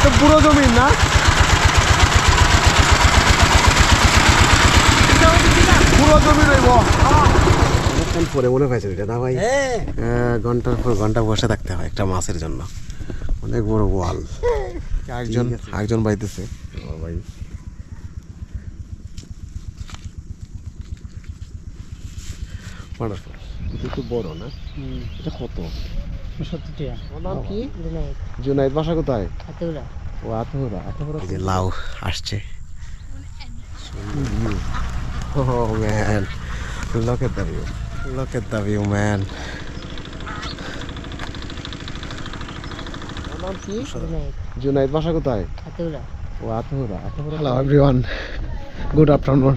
তো পুরো জমি না? পুরো জমি রইব। অনেকক্ষণ পরে মনে হয়েছে এটা না ভাই? ঘন্টার পর ঘন্টা বসে থাকতে হয় একটা মাছের জন্য। অনেক বড় ওয়াল। একজন বাইতেছে আমার ভাই। ওয়ান্ডারফুল। এটা একটু বড় না? এটা কত? 70 টাকা। ওর নাম কি? জুনাইদ। জুনাইদ বাসা কোথায়? হাতুরা। ও আতহুরা। এই যে লাউ আসছে। Oh man, look at the view. Look at the view, man. ওর নাম কি? জুনাইদ। জুনাইদ বাসা কোথায়? হাতুরা। ও আতহুরা। Hello everyone, good afternoon.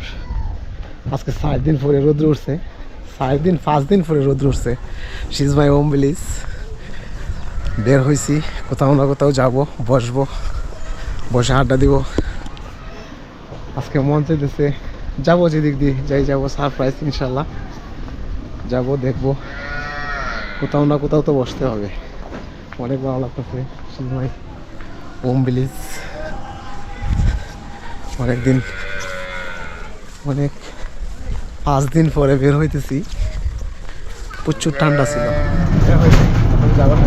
আজকে 4 দিন পরে রোদ্র উঠছে। 5 দিন পরে রোদ্র উঠছে। She is my home village. বের হয়েছি, কোথাও না কোথাও যাবো, বসবো, বসে আড্ডা দিব। আজকে মন চাইতেছে যাবো, যেদিক দিয়ে যাই যাবো, সারপ্রাইজ ইনশাল্লাহ যাবো, দেখবো, কোথাও না কোথাও তো বসতে হবে। অনেক ভালো লাগতেছে। She is my home village. অনেকদিন 5 দিন পরে বের হইতেছি। প্রচুর ঠান্ডা ছিল। যাওয়ার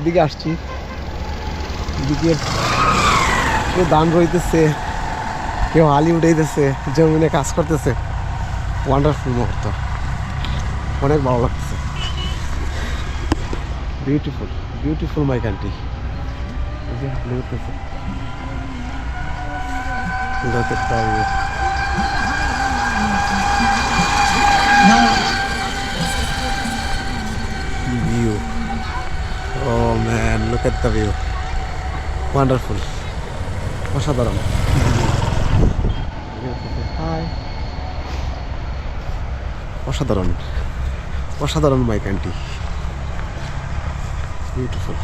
এদিকে আসছি, এদিকে কেউ ধান রইতেছে, কেউ আলি উঠাইতেছে, জমিনে কাজ করতেছে। ওয়ান্ডারফুল মুহূর্ত, অনেক ভালো লাগতেছে। Beautiful, beautiful my country. View. Oh man, look at the view. Wonderful. অসাধারণ। অসাধারণ, অসাধারণ my country. Beautiful.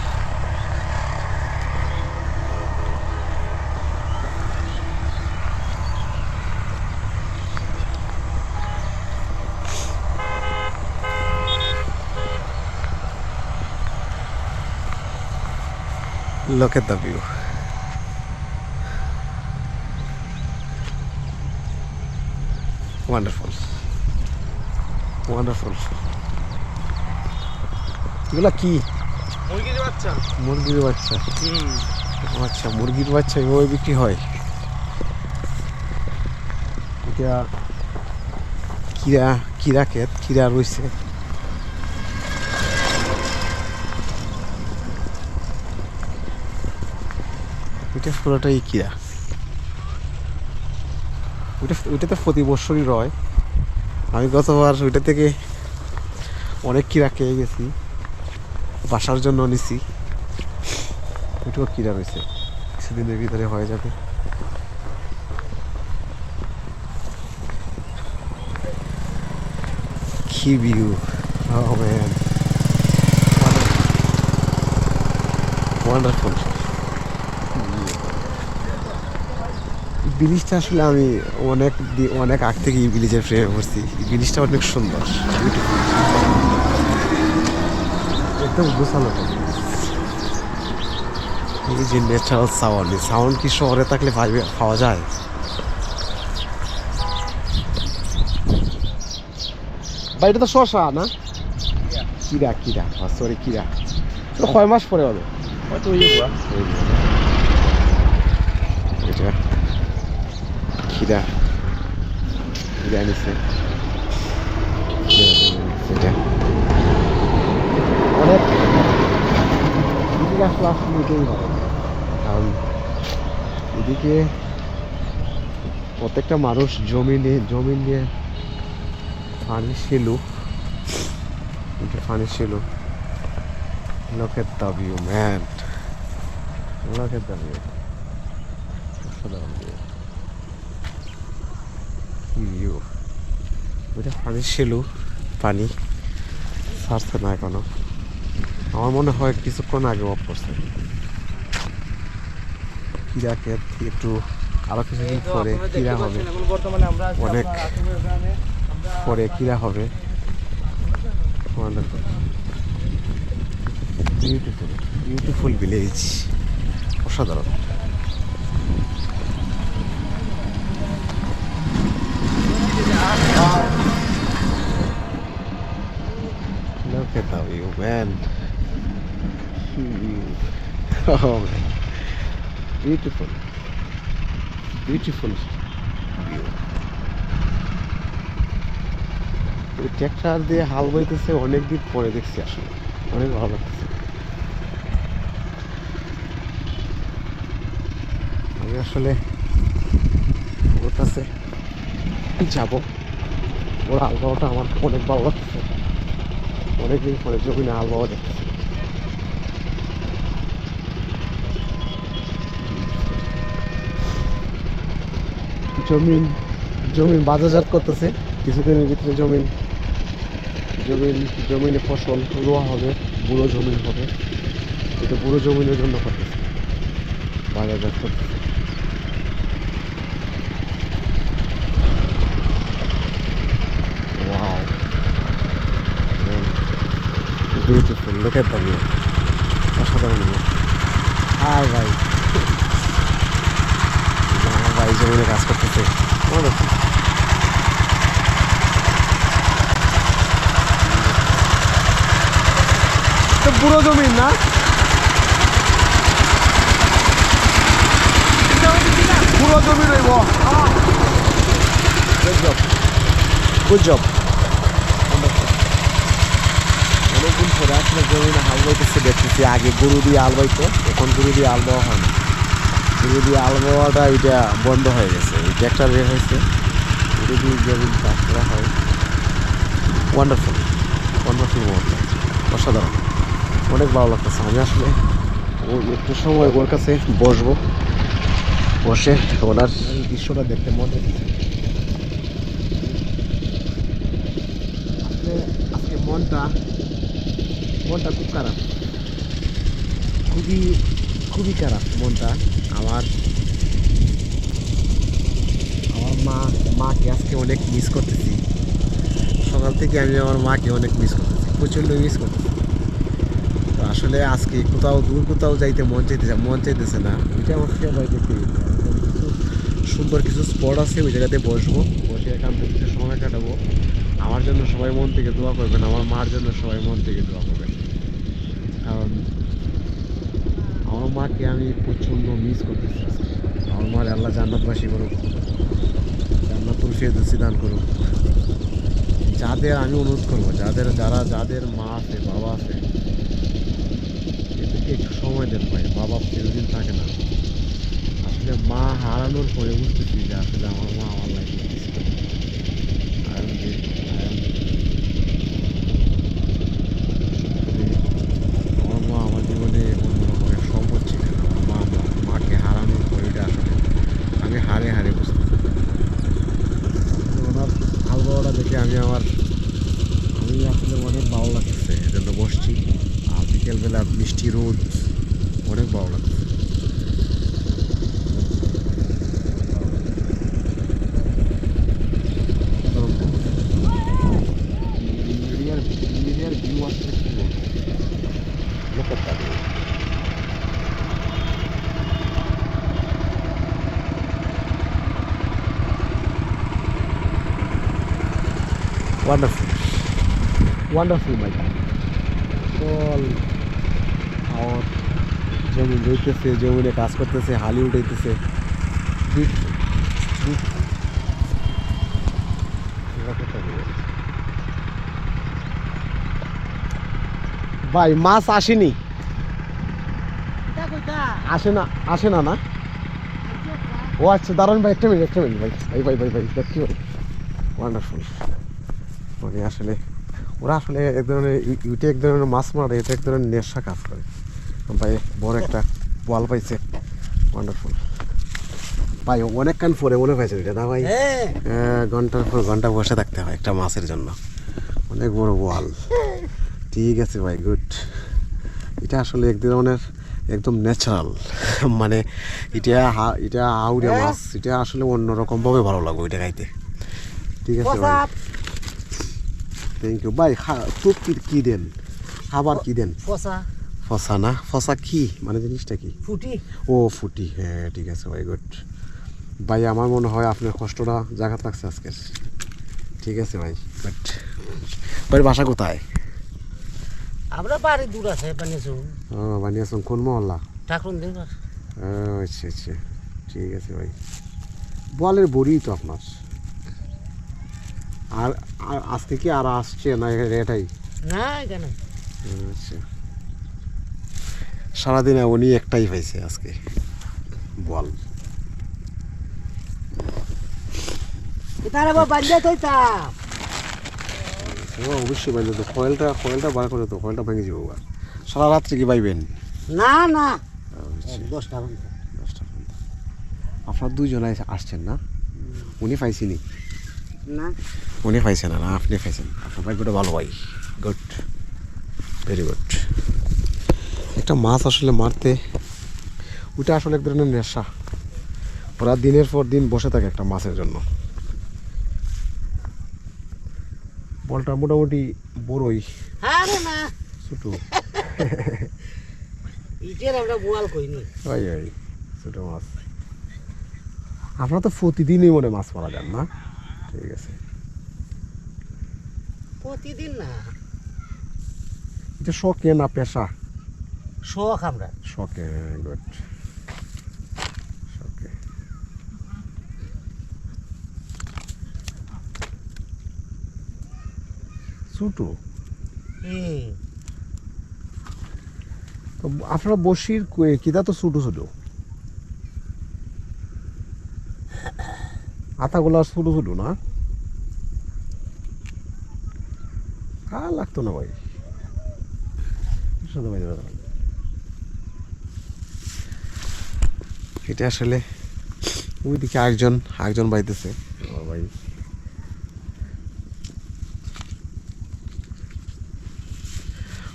Look at the view. Wonderful. Wonderful. এগুলা কি? মুরগির বাচ্চা। মুরগির বাচ্চা। আচ্ছা, মুরগির বাচ্চা এভাবে বিক্রি হয়? এটা কিরা ক্ষেত, কিরা রয়েছে। এটা পুরোটাই কিরা। ওইটা তো প্রতি বছরই রয়। আমি গতবার ওইটা থেকে অনেক কিরা খেয়ে গেছি, বাসার জন্য নিছি। ওইটাও কিরা রয়েছে, কিছুদিনের ভিতরে হয়ে যাবে। কি ভিউ! Oh man, wonderful. ব্রিজটা আসলে আমি অনেক আগ থেকে এই ব্রিজের প্রেমে পড়ছি। এই ব্রিজটা অনেক সুন্দর, একদম গোছানো। এই যে ন্যাচারাল সাউন্ড কি শহরে থাকলে পাওয়া যায়? বা এটা তো শশা না, কিরা সরি কিরা। তো কয় মাস পরে হবে? হয়তো ওই বুয়া এটা খিরা নিছে এটা অনেক এদিকে আসলে এটাই ভালো, কারণ এদিকে প্রত্যেকটা মানুষ জমি নিয়ে পানি ছিল। Look at the view, man. Look at the view. View. ওইটা পানি ছিল, পানি ছাড়ছে না এখনো। আমার মনে হয় কিছুক্ষণ আগে অফ করছে। কিরা ক্ষেত একটু আরো কিছুদিন পরে কিরা হবে, অনেক পরে কিরা হবে। বিউটিফুল ভিলেজ, অসাধারণ। Look at the view, man. Oh man, beautiful view. Tractor দিয়ে হাল বইতেছে অনেকদিন পরে দেখছি, আসলে অনেক ভালো লাগতেছে। আমি আসলে ওর কাছে যাবো, ওর আলবাওটা আমার অনেক ভালো লাগতেছে। অনেকদিন পরে জমিনে আলবাও দেখতেছে। জমিন বাজারজাত করতেছে কিছুদিনের ভিতরে। জমিনে ফসল রোয়া হবে, বুড়ো জমিন হবে। এটা বুড়ো জমিনের জন্য করতেছে, বাজারজাত করতেছে। Wow, beautiful. Look at the view. অসাধারণ view. হাই ভাই, আমার ভাই জমিনে কাজ করতেছে। বুড়ো জমিন না, পুরো জমি রইব। Good job. অনেকদিন পরে আসলে জমিনে হাল বইতেছে দেখতেছি। আগে গরু দিয়ে আল বইতো, এখন গরু দিয়ে আল বওয়া হয় না। গরু দিয়ে আল বওয়াটা এটা বন্ধ হয়ে গেছে, এই ট্র্যাক্টর বের হয়েছে, গরু দিয়ে জমিন চাষ করা হয়। ওয়ান্ডারফুল মুহূর্ত, অসাধারণ, অনেক ভালো লাগতেছে। আমি আসলে একটু সময় ওর কাছে বসবো, বসে ওনার দৃশ্যটা দেখতে মন চাইছে। আজকে মনটা খুব খারাপ, খুবই খারাপ মনটা। আমার মাকে আজকে অনেক মিস করতেছি। সকাল থেকে আমি আমার মাকে অনেক মিস করতেছি, প্রচণ্ড মিস করতেছি। তো আসলে আজকে কোথাও যাইতে মন চাইতেছে না। ওইটা আমার ফেভারিট একটি সুন্দর কিছু স্পট আছে, ওই জায়গাতে বসবো, বসে এখান থেকে সময় কাটাবো। আমার জন্য সবাই মন থেকে দোয়া করবেন, আমার মার জন্য সবাই মন থেকে দোয়া করবেন, কারণ আমার মাকে আমি প্রচণ্ড মিস করতেছি। আমার মার আল্লাহ জান্নাতবাসী করুক, জান্নাতুল ফিরদৌসি দান করুক। যাদের আমি অনুরোধ করবো, যাদের মা আছে, বাবা আছে, এদেরকে একটু সময় দেন ভাই। বাবা চিরদিন থাকে না। আসলে মা হারানোর পরে বুঝতেছি যে আসলে আমার মা আমার লাইফে আমার মা আমার জীবনে অন্যরকমের সম্পদ ছিলেন। আমার মাকে হারানোর পরে এটা আসলে আমি হারে বুঝতেছি। ওনার হাল বাবাটা দেখে আমি আমার ওয়ান্ডারফুল ওয়ান্ডারফুল ভাই অল আর যেমন রইতেছে যেমনে কাজ করতেছে হালি উঠাইতেছে ভাই মাছ আসেনি আসে না না ও আচ্ছা দাঁড়ান ভাই একটা মিনিট ভাই দেখি ভাই ওয়ান্ডারফুল মানে আসলে ওরা আসলে এক ধরনের ইউটে এক ধরনের মাছ মারে এটা এক ধরনের নেশা কাজ করে ভাই বড় একটা বল পাইছে ওয়ান্ডারফুল ভাই অনেকক্ষণ পরে মনে পাইছে এটা না ভাই ঘন্টার পর ঘন্টা বসে থাকতে হয় একটা মাছের জন্য অনেক বড় বল ঠিক আছে ভাই গুড এটা আসলে এক ধরনের একদম ন্যাচারাল মানে এটা আউড়িয়া মাছ এটা আসলে অন্যরকমভাবে ভালো লাগবে ওইটা খাইতে ঠিক আছে ভাই থ্যাংক ইউ ভাই টুপ কি দেন খাবার কি দেন ফসা না ফসা কি মানে জিনিসটা কি ও ফুটি হ্যাঁ ঠিক আছে ভাই গুড ভাই আমার মনে হয় আপনার কষ্টটা জায়গা লাগছে আজকের ঠিক আছে ভাই বাট ভাই বাসা কোথায় আমরা বাড়ি দূর আছে বানিয়েছুন বানিয়েছুন কোন মহল্লা ঠাকুর দিন আচ্ছা আচ্ছা ঠিক আছে ভাই বলের বড়ি তো আপনার আর আজকে কি আর আসছে না এটাই না কেন আচ্ছা সারাদিনে উনি একটাই পাইছে আজকে বল অবশ্যই বাইলে তো কয়েলটা বার করে তো কয়েলটা ভেঙে যাবো সারা রাত্রি কি পাইবেন না না 10টা আপনার দুইজন আসছেন না উনি পাইছিনি না উনি পাইছেন না আপনি পাইছেন আপনার ভাই গোটা ভালো ভাই গুড ভেরি গুড একটা মাছ আসলে মারতে ওটা আসলে এক ধরনের নেশা ওরা দিনের পর দিন বসে থাকে একটা মাছের জন্য বলটা মোটামুটি বড়ই আরে না ছোট ইটের আমরা বোয়াল কইনি ওই ছোট মাছ আপনারা তো প্রতিদিনই মনে মাছ মারা যান না ঠিক আছে প্রতিদিন না এটা শখে না পেশা শখ আমরা শখে গুড শখে ছোট তো আপনারা বসির কিদা তো ছোট ছোট আতাগুলা ছোট ছোট না লাগতো না ভাই এটা আসলে ওইদিকে আরেকজন বাইতেছে ভাই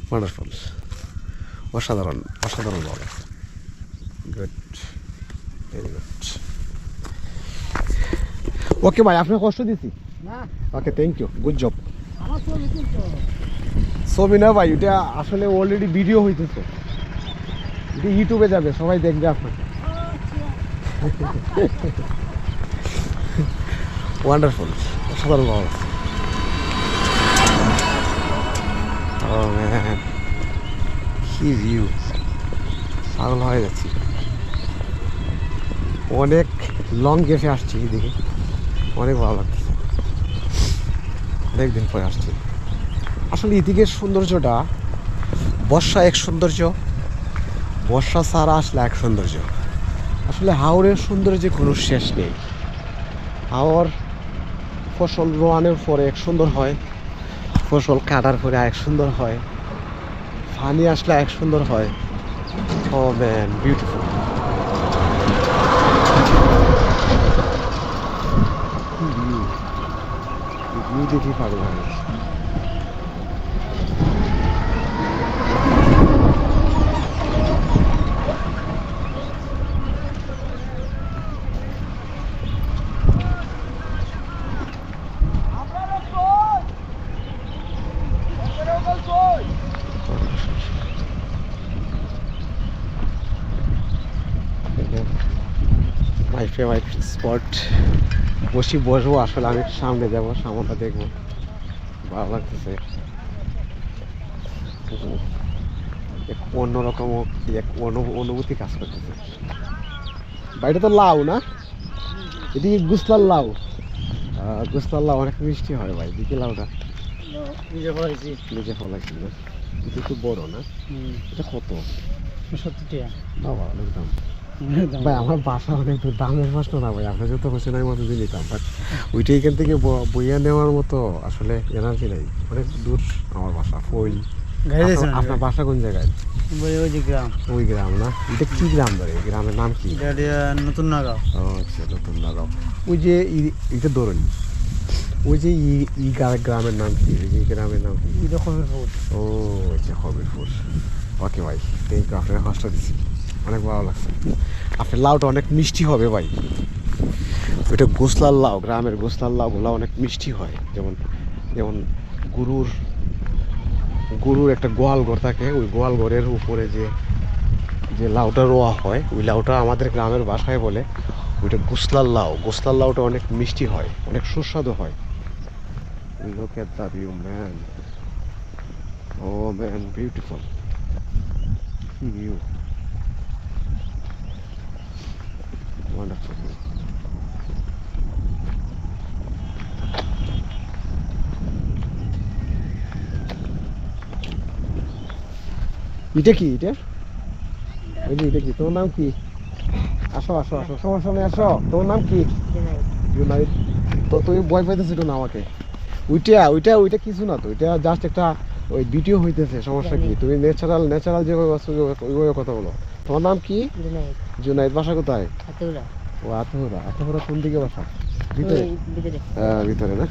ওয়ান্ডারফুল অসাধারণ বাবা গুড ভেরি গুড ওকে ভাই আপনাকে কষ্ট দিছি না okay thank you good job আমার ছবি তুলতো ছবি না ভাই এটা আসলে অলরেডি ভিডিও হইতেছে এটা ইউটিউবে যাবে সবাই দেখবে আপনাকে ওয়ান্ডারফুল অসাধারণ বাবা Oh man, কি ভিউ পাগল হয়ে যাচ্ছি অনেক লং গেফে আসছি এদিকে অনেক ভালো লাগছে অনেকদিন পরে আসছি আসলে এদিকের সৌন্দর্যটা বর্ষা এক সৌন্দর্য বর্ষা ছাড়া আসলে এক সৌন্দর্য আসলে হাওরের সৌন্দর্যে কোনো শেষ নেই হাওর ফসল রোয়ানোর পরে এক সুন্দর হয় ফসল কাটার পরে এক সুন্দর হয় পানি আসলে এক সুন্দর হয় ও ম্যান বিউটিফুল ভিউ দেখি পাগল হয় মাই ফেভারিট স্পট বসবো আসলে আমি সামনে যাবো সামনটা দেখবো ভালো লাগতেছে। এক অন্যরকম এক অনুভূতি কাজ করতেছে। বাইরে তো লাউ না, এদিকে গুসলার লাউ। গুসলার লাউ অনেক মিষ্টি হয় ভাই, দিকে লাউটা নিজে পড়াইছি নিজে ফলাইছিল। এটা একটু বড় না? এটা কত? 70 টাকা বাবা অনেক দাম। ভাই আমার বাসা অনেক দূর, দামের প্রশ্ন না ভাই, আপনার যত খুশি নাই মতো দিয়ে নিতাম, বাট ওইটা এখান থেকে বইয়া নেওয়ার মতো আসলে এনার্জি নেই, অনেক দূর আমার বাসা। ফইল। আপনার বাসা কোন জায়গায়? ওই যে গ্রাম, ওই গ্রাম না? এটা কি গ্রাম ধরে? গ্রামের নাম কি? নতুন নাগাঁও। ও আচ্ছা, নতুন নাগাঁও। ওই যে এটা ধরুন, ওই যে গ্রামের নাম কি? ওই যে গ্রামের নাম কি? এটা খবিরপুর। ও আচ্ছা, খবিরপুর। ওকে ভাই, থ্যাংক ইউ, আপনার কষ্ট দিচ্ছি, অনেক ভালো লাগছে। আপনার লাউটা অনেক মিষ্টি হবে ভাই। ওইটা গোসলার লাউ, গ্রামের গোসলার লাউগুলো অনেক মিষ্টি হয়। যেমন যেমন গরুর একটা গোয়াল ঘর থাকে, ওই গোয়াল ঘরের উপরে যে যে লাউটা রোয়া হয়, ওই লাউটা আমাদের গ্রামের ভাষায় বলে ওইটা গোসলার লাউ। গোসলার লাউটা অনেক মিষ্টি হয়, অনেক সুস্বাদু হয়। Look at that view, man. Oh man, beautiful. View. Wonderful. এটা কি? এটা এটা কি? তোমার নাম কি? আসো আসো আসো, সমস্যা নেই, আসো। তোমার নাম কি? ইউনাইট। তো তুমি ভয় পাইতেছো না আমাকে? ওইটা ওইটা ওইটা কিছু না তো, এটা জাস্ট একটা ওই ভিডিও হইতেছে, সমস্যা কি? তুমি ন্যাচারাল ন্যাচারাল যেভাবে আছো ওইভাবে কথা বলো। তোমার নাম কি? জুনাইদ। বাসা কোথায়? ও আতহুরা। আতহুরা কোন দিকে বাসা? ভিতরে? ভিতরে না?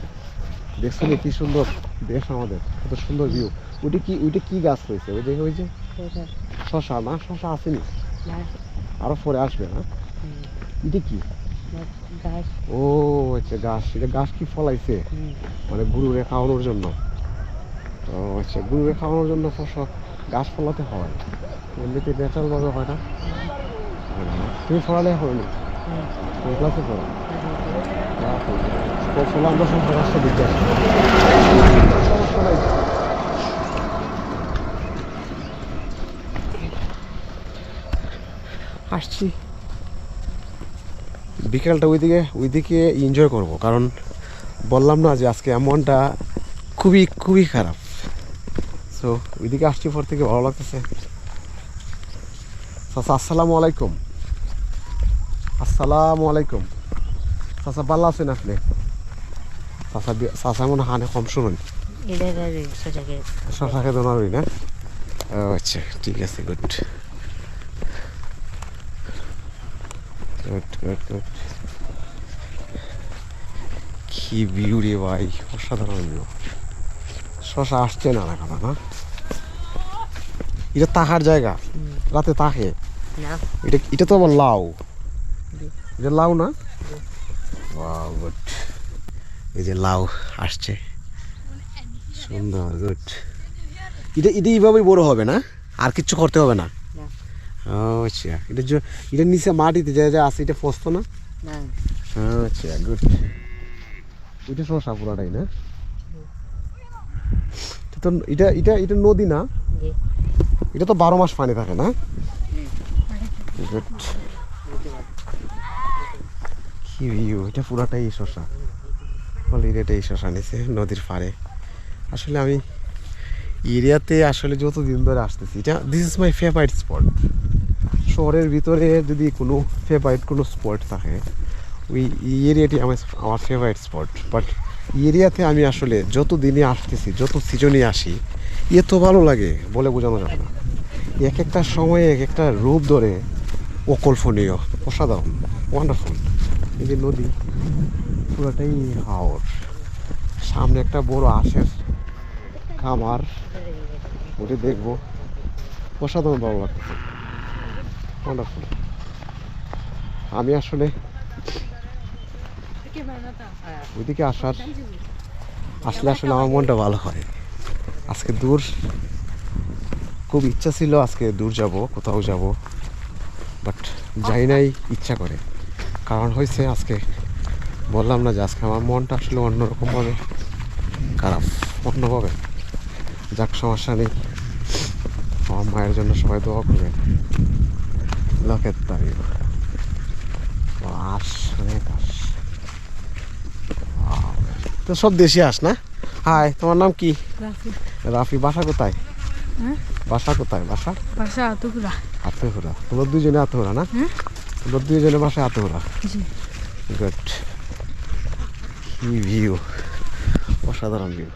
দেখছো না কি সুন্দর দেশ আমাদের, কত সুন্দর ভিউ। ওইটা কি গাছ রয়েছে? ওই যে শশা না? শশা আসেনি, আরো পরে আসবে না? এটা কি? ও আচ্ছা, গাছ। এটা গাছ কি ফলাইছে? মানে গরুরে খাওয়ানোর জন্য? ও আচ্ছা, গরুরে খাওয়ানোর জন্য গাছ ফলাতে হয়, এমনিতে ন্যাচারাল ভাবে হয় না? তুমি ফলালে হয়নি? কোন ক্লাসে পড়ো? ফলা আমরা সব রাস্তা দিতে আসি, সমস্যা নাই। আসছি বিকেলটা ওইদিকে এনজয় করব, কারণ বললাম না যে আজকে এমনটা খুবই খুবই খারাপ। সো ওইদিকে আসছি, পর থেকে ভালো লাগতেছে। চাচা আসসালামু আলাইকুম। আসসালামু আলাইকুম। চাচা ভালো আছেন আপনি? চাচা মনে হানে কম শুনুন, শশাকে দোনারই না? ও আচ্ছা, ঠিক আছে, গুড গুড গুড গুড। কি ভিউ রে ভাই, অসাধারণ ভিউ। শশা আসছে না না কথা না? এটা তাহার জায়গা, রাতে তাকে। এটা তো আবার লাউ, এটা লাউ না? Wow, good. এই যে লাউ আসছে, সুন্দর, গুড। এটা এইভাবেই বড় হবে না? আর কিচ্ছু করতে হবে না? ও আচ্ছা, এটা নিচে মাটিতে যা আছে এটা ফসতো না? আচ্ছা, গুড। এটা শশা পুরাটাই না? তো এটা এটা এটা নদী না? এটা তো 12 মাস পানি থাকে না? গুড। কি ভিউ, এটা পুরাটাই শশা, এটাই শশা নিচে নদীর পাড়ে। আসলে আমি এরিয়াতে আসলে যতদিন ধরে আসতেছি, এটা this is my favourite sport. শহরের ভিতরে যদি কোনো ফেভারিট কোনো স্পট থাকে, ওই এরিয়াটি আমার ফেভারিট স্পট। বাট এরিয়াতে আমি আসলে যত দিনে আসতেছি, যত সিজনে আসি, এত ভালো লাগে বলে বোঝানো যাবে না। এক একটা সময়ে এক একটা রূপ ধরে, অকল্পনীয়, অসাধারণ, ওয়ান্ডারফুল। এই যে নদী পুরোটাই হাওর, সামনে একটা বড় আঁশের খামার, ওটা দেখবো, অসাধারণ ভালো লাগতেছে, ওয়ান্ডারফুল। আমি আসলে ওইদিকে আসলে আমার মনটা ভালো হয়। আজকে খুব ইচ্ছা ছিল আজকে দূর যাব, কোথাও যাব, বাট যাই নাই, ইচ্ছা করে। কারণ হয়েছে আজকে বললাম না যে আজকে আমার মনটা আসলে অন্যরকমভাবে খারাপ। অন্যভাবে। যাক, সমস্যা নেই, আমার মায়ের জন্য সবাই দোয়া করবেন। লোকের দাবি আস, অনেক আস। তো সব দেশি আস না? হাই, তোমার নাম কি? রাফি। রাফি। বাসা কোথায়? হ্যাঁ? বাসা কোথায়? বাসা বাসা আতুকুরা। আত্মঘোরা। তোমরা দুজনে আত্মঘোরা না? হ্যাঁ? তোমরা দুজনে বাসায় আত্মঘোরা। জি। গুড। কি ভিউ, অসাধারণ ভিউ।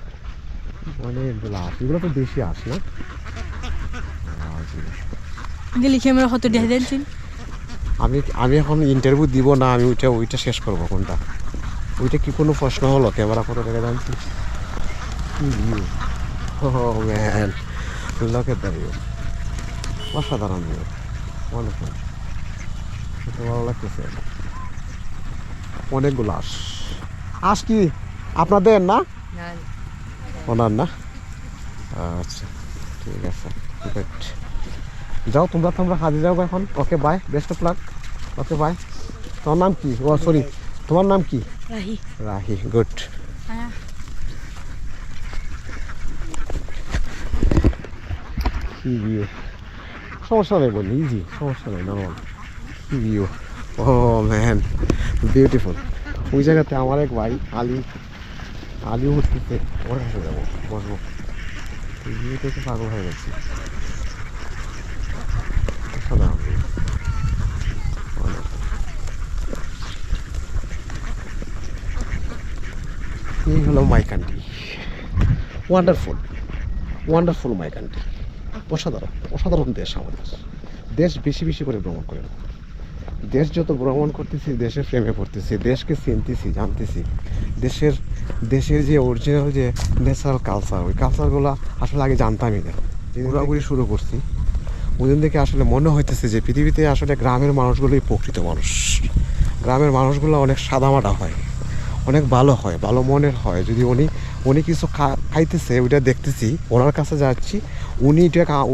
অনেকগুলো আস, এগুলো তো দেশি আস না? গেলি ক্যামেরা কত দেখা যাচ্ছেন? আমি এখন ইন্টারভিউ দিব না, আমি ওইটা শেষ করবো। কোনটা? ওইটা কি কোনো প্রশ্ন হলো? ক্যামেরা কত টাকা জানছি? কি ভিউ, ও ম্যান, লোকের দাঁড়িয়ে অসাধারণ ভিউ, ওয়ান্ডারফুল। ভালো লাগতেছে। অনেকগুলো আস কি আপনাদের না? ওনার না? আচ্ছা, ঠিক আছে, গুড। যাও তোমরা কাজে যাও এখন। Okay bye, best of luck. Okay bye. তোমার নাম কি? ও সরি, তোমার নাম কি? রাহি। রাহি, গুড। কি ভিউ, সমস্যা নেই, বলি ইজি, সমস্যা নেই, নর্মাল। কি ভিউ, ও ম্যান, বিউটিফুল। ওই জায়গাতে আমার এক ভাই আলি উঠতেছে, ওর কাছে যাবো, বসবো। ভিউতে তো পাগল হয়ে যাচ্ছি। এই হলো my country. Wonderful my country. অসাধারণ দেশ আমাদের। দেশ বেশি করে ভ্রমণ করে। দেশ যত ভ্রমণ করতেছি, দেশের প্রেমে পড়তেছি, দেশকে চিনতেছি, জানতেছি। দেশের যে অরিজিনাল যে ন্যাচারাল কালচার, ওই কালচারগুলো আসলে আগে জানতামই না। ঘোরাঘুরি শুরু করছি, ওই দিন থেকে আসলে মনে হইতেছে যে পৃথিবীতে আসলে গ্রামের মানুষগুলোই প্রকৃত মানুষ। গ্রামের মানুষগুলো অনেক সাদামাটা হয়, অনেক ভালো হয়, ভালো মনের হয়। যদি উনি কিছু খাইতেছে, ওইটা দেখতেছি, ওনার কাছে যাচ্ছি, উনি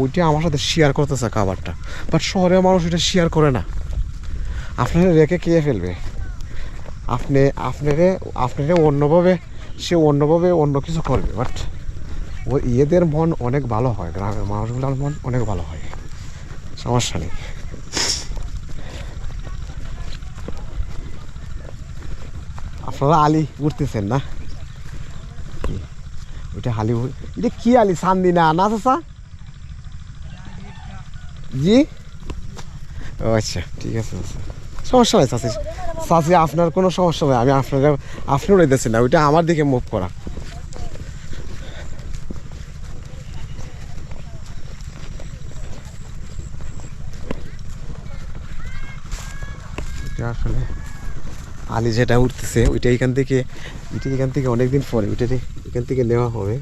ওইটা আমার সাথে শেয়ার করতেছে খাবারটা। বাট শহরের মানুষ ওইটা শেয়ার করে না, আপনারা রেখে খেয়ে ফেলবে। আপনারে অন্যভাবে অন্য কিছু করবে। বাট এদের মন অনেক ভালো হয়, গ্রামের মানুষগুলোর মন অনেক ভালো হয়, সমস্যা নেই। আপনারা আলি উঠতেছেন না? ওইটা আলি, এটা কি আলি? চান্দি না চাচা? জি, ও আচ্ছা, ঠিক আছে, সমস্যা নাই চাচি, আপনার কোনো সমস্যা নেই। আমি আপনি উড়াইতেছি না, ওইটা আমার দিকে মুভ করা। এটা আসলে আলি যেটা উঠতেছে, ওইটা এখান থেকে অনেকদিন পরে এখান থেকে নেওয়া হবে,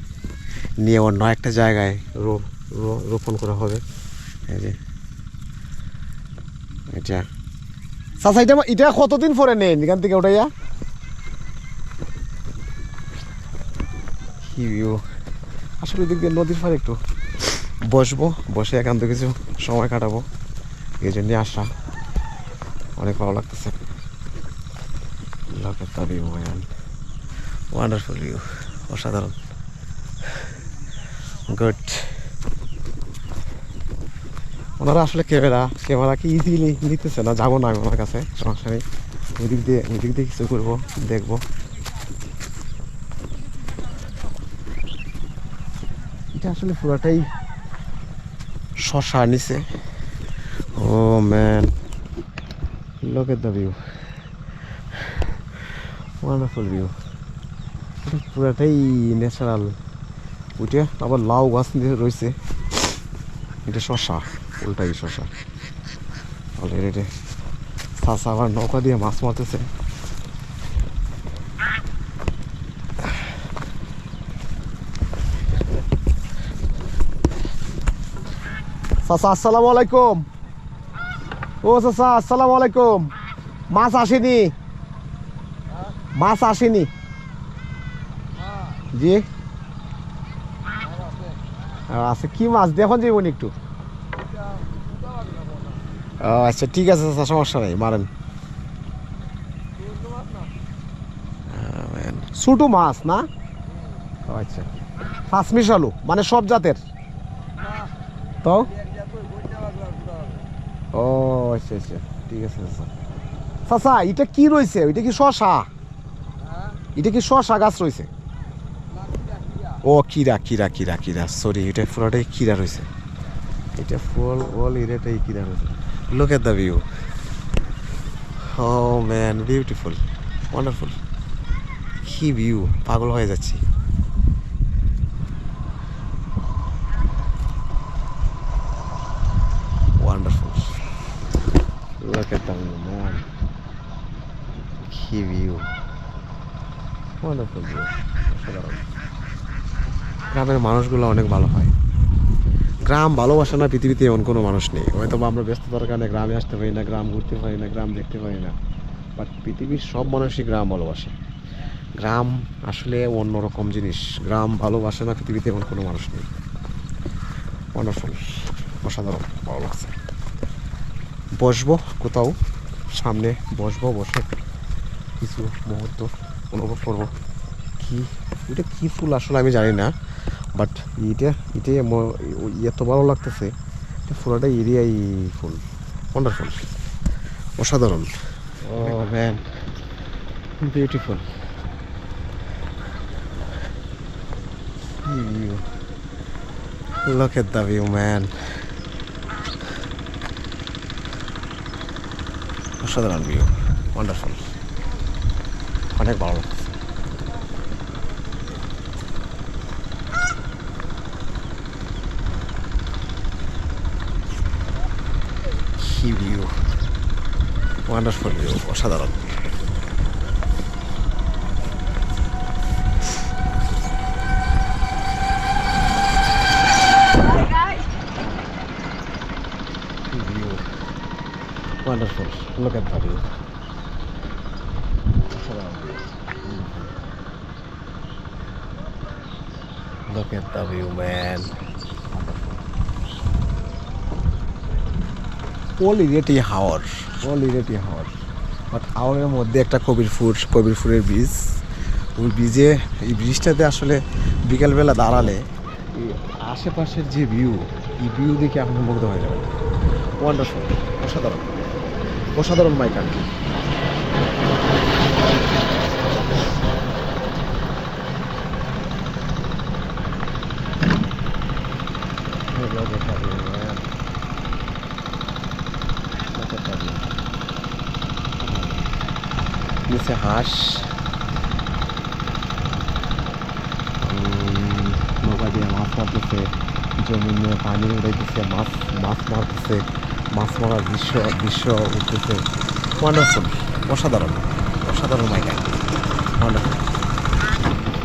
নিয়ে অন্য একটা জায়গায় রোপণ করা হবে। এই যে এটা চাচা, এটা কতদিন পরে নেন এখান থেকে ওটাইয়া? কি ভিউ, আসলে ওই দিক দিয়ে নদীর পাড়ে একটু বসে একান্ত কিছু সময় কাটাবো, এই জন্য আসা। অনেক ভালো লাগতেছে। Look at the view, man. Wonderful view. অসাধারণ, গুড। ওনারা আসলে ক্যামেরা কি ইজিলি নিতেছে না, যাবো না আমি ওনার কাছে, সমস্যা নেই। ওই দিক দিয়ে কিছু করবো, দেখবো। এটা আসলে পুরাটাই শশা নিচে। Oh man, look at the view. Wonderful view. এটা পুরাটাই ন্যাচারাল। ওইটা আবার লাউ গাছ রয়েছে, এটা শশা, উল্টাই শশা অলরেডি। চাষা আবার নৌকা দিয়ে মাছ মারতেছে। চাচা আসসালামু আলাইকুম। ও চাচা আসসালামু আলাইকুম। মাছ আসেনি? জি, আচ্ছা, কি মাছ দেখুন যাইবনি একটু? ও আচ্ছা, ঠিক আছে চাচা, সমস্যা নেই, মারেন। ছোটো মাছ না? ও আচ্ছা, ফার্স্ট মিশালু মানে সব জাতের তো ও আচ্ছা আচ্ছা ঠিক আছে আচ্ছা চাচা এটা কি রয়েছে এটা কি শশা এটা কি শশা গাছ রয়েছে ও কিরা কিরা কিরা কিরা সরি এটা পুরোটাই কিরা রয়েছে এটা ফুল অল এরিয়াটাই কিরা রয়েছে look at the view oh man beautiful wonderful কি ভিউ পাগল হয়ে যাচ্ছি wonderful look at the view man কি ভিউ ওয়ান্ডারফুল ভিউ অসাধারণ গ্রামের মানুষগুলো অনেক ভালো হয় গ্রাম ভালোবাসে না পৃথিবীতে এমন কোনো মানুষ নেই হয়তো বা আমরা ব্যস্ততার কারণে গ্রামে আসতে পারি না গ্রাম ঘুরতে পারি না গ্রাম দেখতে পারি না বাট পৃথিবীর সব মানুষই গ্রাম ভালোবাসে গ্রাম আসলে অন্যরকম জিনিস গ্রাম ভালোবাসে না পৃথিবীতে এমন কোনো মানুষ নেই ওয়ান্ডারফুল অসাধারণ ভালো লাগছে বসবো কোথাও সামনে বসবো বসে কিছু মুহূর্ত অনুভব করবো কি এটা কী ফুল আসলে আমি জানি না বাট এটাই এত ভালো লাগতেছে পুরোটা এরিয়াই ফুল ওয়ান্ডারফুল অসাধারণ oh man beautiful Look at the view, man. অসাধারণ ভিউ ওয়ান্ডারফুল অনেক ভালো লাগছে কি ভিউ ওয়ান্ডারফুল ভিউ অসাধারণ Wonderful. Look at that view. Look at the view, man. All irritating hour. All irritating hour. But হাওরের মধ্যে একটা কবির ফুলের বীজ ওই বীজে এই ব্রিজটাতে আসলে বিকালবেলা দাঁড়ালে এই আশেপাশের যে ভিউ এই ভিউ দেখে আপনি মুগ্ধ হয়ে যাবেন ওয়ান্ডারফুল অসাধারণ অসাধারণ মাই কান্ট্রি নিচে হাঁস নৌকা দিয়ে মাছ মারতেছে জমি নিয়ে পানি উড়াইতেছে মাছ মারতেছে মাছ মারার দৃশ্য উঠতেছে ওয়ান্ডারফুল অসাধারণ মাই গাই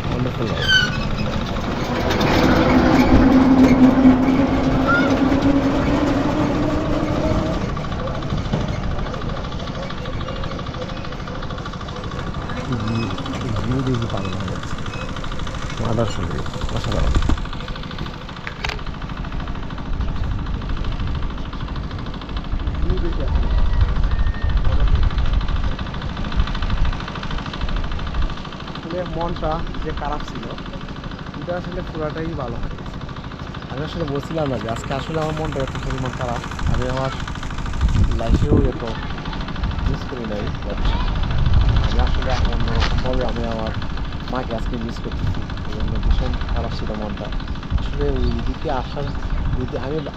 ওয়ান্ডারফুল ভিউ দেখি পাগল হয়ে যাচ্ছে ওয়ান্ডারফুল অসাধারণ মনটা যে খারাপ ছিল এটা আসলে পুরাটাই ভালো হয়ে গেছে আমি আসলে বলছিলাম না যে আজকে আসলে আমার মনটা এত পরিমাণ খারাপ আমি আমার লাইফেও এত মিস করি নাই বাট আমি আসলে অন্যরকমভাবে আমি আমার মাকে আজকে মিস করতেছি এই জন্য ভীষণ খারাপ ছিল মনটা আসলে ওইদিকে আসার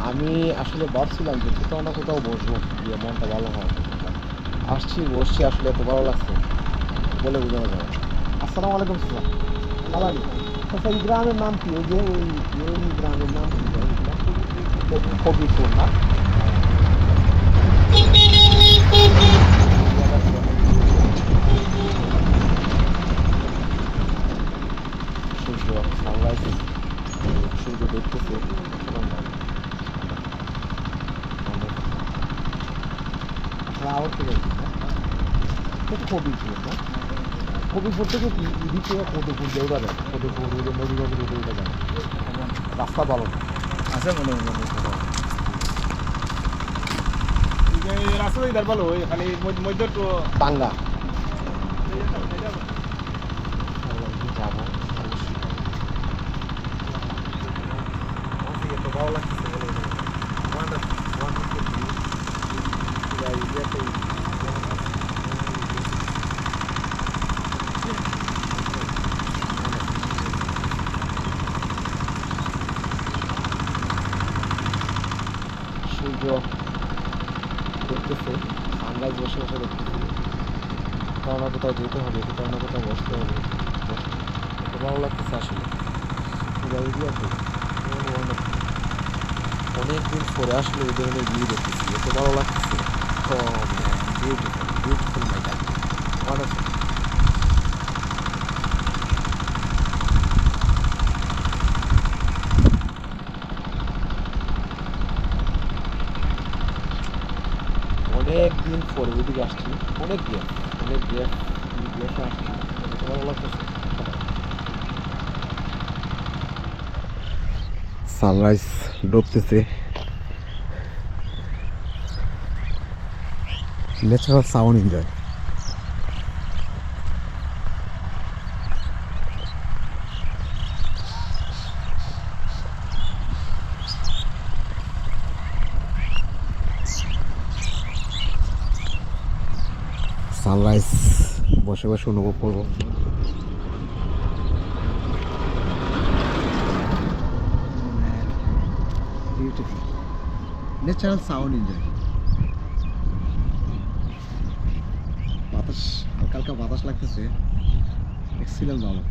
আমি আসলে ভাবছিলাম যে কোথাও না কোথাও বসবো যে মনটা ভালো হয় বসছি আসলে এত ভালো লাগছে বলে বোঝানো যায় আসসালামু আলাইকুম সালাম ভালো আচ্ছা এই গ্রামের নাম কি ওই যে ওই গ্রামের নাম কবিরপুর না সূর্য সানরাইজ সূর্য দেখতেছে আওয়াজ থেকে কবিরপুর না কবিরপুর থেকে কি এদিকে কদুপুর দিয়ে ওটা যায় কদুপুর নদীগঞ্জ রোডে ওটা যায় রাস্তা ভালো আছে মনে রাস্তা ইধার ভালো খালি মধ্যে তো বাঙ্গা যাবো ভালো লাগতেছে বলে ওয়ান্ডারফুল ভিউ পুরো এরিয়াটাই সূর্য দেখতেছে সানরাইজ বসে বসে দেখতেছি কোথাও না কোথাও যেতে হবে কোথাও না কোথাও বসতে হবে এত ভালো লাগতেছে আসলে পুরো এরিয়াতে অনেক দিন পরে আসলে এই ধরনের ভিউ দেখতেছি এত ভালো লাগতেছে beautiful beautiful my god wonderful অনেক দিন পরে ওইদিকে আসছি অনেক গ্যাপ আসছি এত ভালো লাগতেছে সানরাইজ ডুবতেছে ন্যাচারাল সাউন্ড এনজয় সানরাইজ বসে বসে অনুভব করবো বিউটিফুল ন্যাচারাল সাউন্ড এনজয় বাতাস হালকা হালকা বাতাস লাগতেছে এক্সিলেন্ট ভালো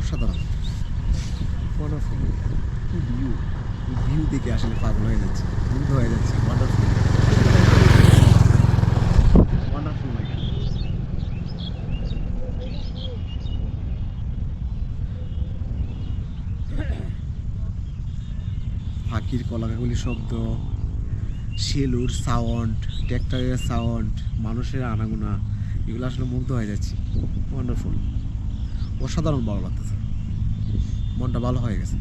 অসাধারণ ওয়ান্ডারফুল ভিউ দেখে আসলে পাগল হয়ে যাচ্ছে মুগ্ধ হয়ে যাচ্ছে ওয়ান্ডারফুল ওয়ান্ডারফুল পাখির কলাকাকলির শব্দ শেলুর সাউন্ড ট্র্যাক্টরের সাউন্ড মানুষের আনাগোনা এগুলো আসলে মুগ্ধ হয়ে যাচ্ছি ওয়ান্ডারফুল অসাধারণ ভালো লাগতেছে মনটা ভালো হয়ে গেছে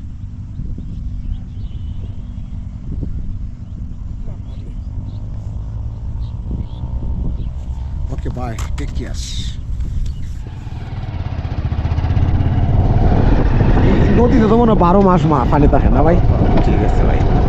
ওকে বাই টেক কেয়ার নদীতে তো মনে হয় 12 মাস পানি থাকে না ভাই ঠিক আছে ভাই